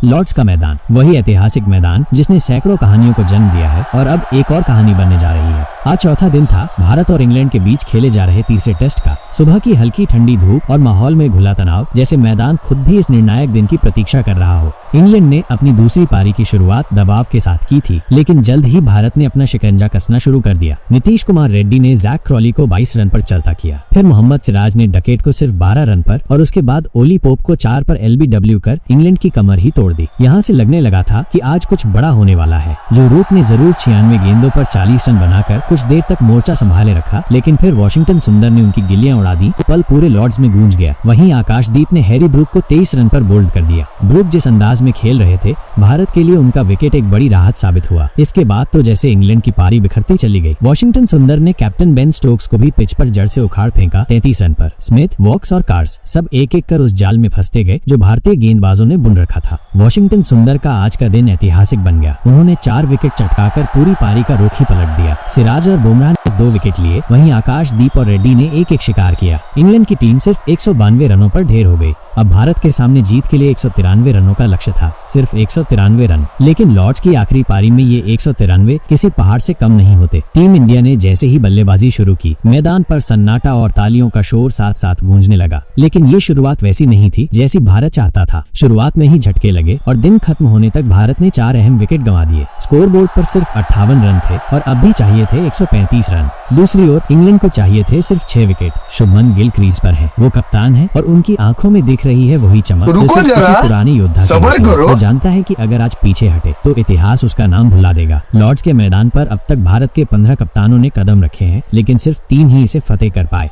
Lord's का मैदान, वही ऐतिहासिक मैदान जिसने सैकड़ों कहानियों को जन्म दिया है और अब एक और कहानी बनने जा रही है। आज चौथा दिन था भारत और इंग्लैंड के बीच खेले जा रहे तीसरे टेस्ट का। सुबह की हल्की ठंडी धूप और माहौल में घुला तनाव, जैसे मैदान खुद भी इस निर्णायक दिन की प्रतीक्षा कर रहा हो। इंग्लैंड ने अपनी दूसरी पारी की शुरुआत दबाव के साथ की थी, लेकिन जल्द ही भारत ने अपना शिकंजा कसना शुरू कर दिया। नीतीश कुमार रेड्डी ने जैक क्रॉली को 22 रन पर चलता किया, फिर मोहम्मद सिराज ने डकेट को सिर्फ 12 रन पर और उसके बाद ओली पोप को 4 पर एलबीडब्ल्यू कर इंग्लैंड की कमर ही तोड़ दी। यहाँ से लगने लगा था कि आज कुछ बड़ा होने वाला है। जो रूट ने जरूर 96 गेंदों पर 40 रन बनाकर कुछ देर तक मोर्चा संभाले रखा, लेकिन फिर वॉशिंगटन सुंदर ने उनकी गिल्लियां उड़ा दी। पल पूरे लॉर्ड्स में गूंज गया। वहीं आकाशदीप ने हैरी ब्रूक को 23 रन पर बोल्ड कर दिया। ब्रूक जिस अंदाज में खेल रहे थे, भारत के लिए उनका विकेट एक बड़ी राहत साबित हुआ। इसके बाद तो जैसे इंग्लैंड की पारी बिखरती चली गई। वॉशिंगटन सुंदर ने कैप्टन बेन स्टोक्स को भी पिच पर जड़ से उखाड़ फेंका 33 रन पर। स्मिथ, वॉक्स और कार्स सब एक एक कर उस जाल में फंसते गए जो भारतीय गेंदबाजों ने बुन रखा था। वॉशिंगटन सुंदर का आज का दिन ऐतिहासिक बन गया। उन्होंने 4 विकेट चटकाकर पूरी पारी का रुख ही पलट दिया। सिराज और बुमराह ने 2 विकेट लिए, वहीं आकाशदीप और रेड्डी ने एक एक शिकार किया। इंग्लैंड की टीम सिर्फ 192 रनों पर ढेर हो गई। अब भारत के सामने जीत के लिए 193 रनों का लक्ष्य था, सिर्फ 193 रन। लेकिन लॉर्ड्स की आखिरी पारी में ये 193 किसी पहाड़ से कम नहीं होते। टीम इंडिया ने जैसे ही बल्लेबाजी शुरू की, मैदान पर सन्नाटा और तालियों का शोर साथ साथ गूंजने लगा। लेकिन ये शुरुआत वैसी नहीं थी जैसी भारत चाहता था। शुरुआत में ही झटके लगे और दिन खत्म होने तक भारत ने 4 अहम विकेट गंवा दिए। स्कोर बोर्ड पर सिर्फ 58 रन थे और अब भी चाहिए थे 135 रन। दूसरी ओर इंग्लैंड को चाहिए थे सिर्फ 6 विकेट। शुभमन गिल क्रीज पर हैं, वो कप्तान है और उनकी आंखों में दिख रही है वही चमक जो सिर्फ किसी पुराने योद्धा को जानता है कि अगर आज पीछे हटे तो इतिहास उसका नाम भुला देगा। लॉर्ड्स के मैदान पर अब तक भारत के 15 कप्तानों ने कदम रखे हैं, लेकिन सिर्फ 3 ही इसे फतेह कर पाए।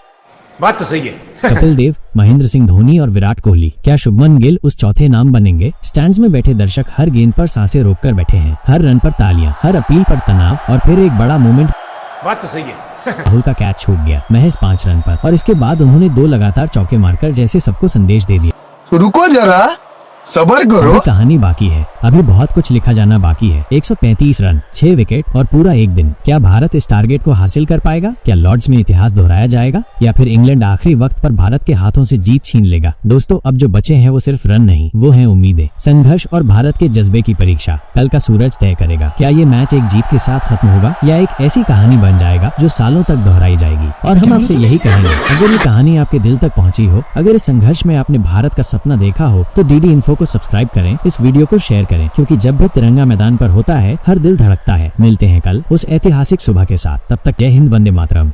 बात तो सही है। कपिल देव, महेंद्र सिंह धोनी और विराट कोहली, क्या शुभमन गिल उस चौथे नाम बनेंगे? स्टैंड्स में बैठे दर्शक हर गेंद पर सांसें रोककर बैठे हैं। हर रन पर तालियां, हर अपील पर तनाव और फिर एक बड़ा मोमेंट। बात तो सही है। राहुल का कैच छूट गया महज 5 रन पर और इसके बाद उन्होंने 2 लगातार चौके मारकर जैसे सबको संदेश दे दिया, रुको जरा, सब्र करो, कहानी बाकी है। अभी बहुत कुछ लिखा जाना बाकी है। 135 रन, 6 विकेट और पूरा एक दिन। क्या भारत इस टारगेट को हासिल कर पाएगा? क्या लॉर्ड्स में इतिहास दोहराया जाएगा या फिर इंग्लैंड आखिरी वक्त पर भारत के हाथों से जीत छीन लेगा? दोस्तों, अब जो बचे हैं वो सिर्फ रन नहीं, वो हैं उम्मीदें, संघर्ष और भारत के जज्बे की परीक्षा। कल का सूरज तय करेगा, क्या ये मैच एक जीत के साथ खत्म होगा या एक ऐसी कहानी बन जाएगा जो सालों तक दोहराई जाएगी। और हम आपसे यही कहेंगे, अगर ये कहानी आपके दिल तक पहुंची हो, अगर इस संघर्ष में आपने भारत का सपना देखा हो, तो डीडी इन्फो को सब्सक्राइब करें, इस वीडियो को शेयर करें, क्योंकि जब भी तिरंगा मैदान पर होता है हर दिल धड़कता है। मिलते हैं कल उस ऐतिहासिक सुबह के साथ। तब तक जय हिंद, वंदे मातरम।